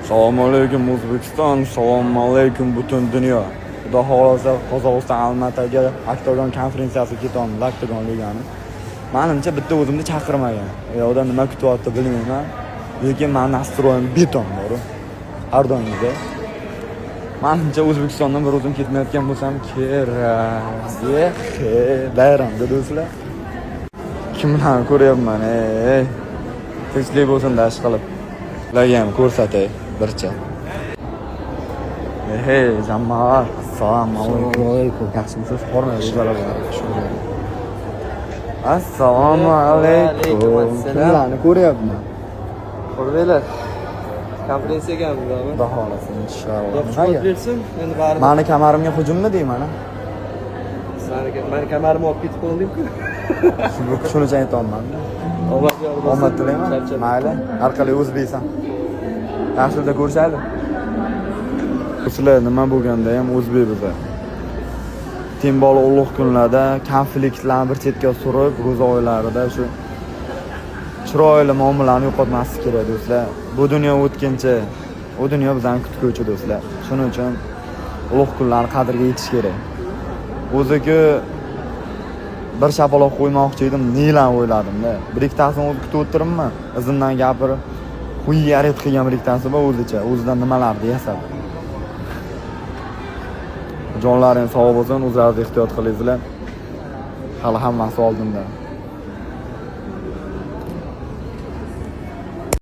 Assalomu alaykum O'zbekiston, assalomu alaykum butun dunyo. Xudo xolasa Qozog'iston Almataga Oktagon konferensiyasiga ketamiz, Oktagon ligani. Menimcha bitta o'zimni chaqirmagan. Yo'qda nima kutyapti bilmayman. Lekin men nastroyim beton bor. Har doimda. Menimcha O'zbekistondan bir o'zim ketmayotgan bo'lsam kerak. Bayramda do'stlar. Kimlarni ko'ryapman, tinchlik bo'lsin dash qilib. Ularga ham ko'rsatay bircha. Jamoat, assalomu alaykum. Yaxshimisiz? Hormanglar, o'zlari. Assalomu alaykum. Kimlarni ko'ryapman? Ko'ringlar. Konferensiyaga hamdami? Xudo xolasa, inshaalloh. Javob bersin, endi bari. Meni kamarimga hujummi deyman, Meni kamarimni olib ketib qoldim-ku. Shunicha aytolman. Omad tilayman. Mayli, har qalay o'zbeksan. Yaxshida ko'rishadi. Sizlar nima bo'lganda ham o'zbek bizlar. Tembol ulug' kunlarda konfliktlarni bir chetga surib, ro'za oylarida shu chiroyli muomalani yo'qotmaslik kerak do'stlar. Bu dunyo o'tkinchi, u dunyo bizdan kutuvchi do'stlar. Shuning uchun ulug' kunlar qadriga yetish kerak. O'ziga bir shapaloq qo'ymoqchi edim, nelan o'yladim-da. Bir ikkitasini o'zi kutib o'tiribman. Izimdan gapirib, xuyaret qilgan bir ikkitasi bor o'zicha, o'zidan nimalarni yasab. Jonlaring sog' bo'lsin, o'zlaringiz ehtiyot qilinglar. Hali hammasi oldinda.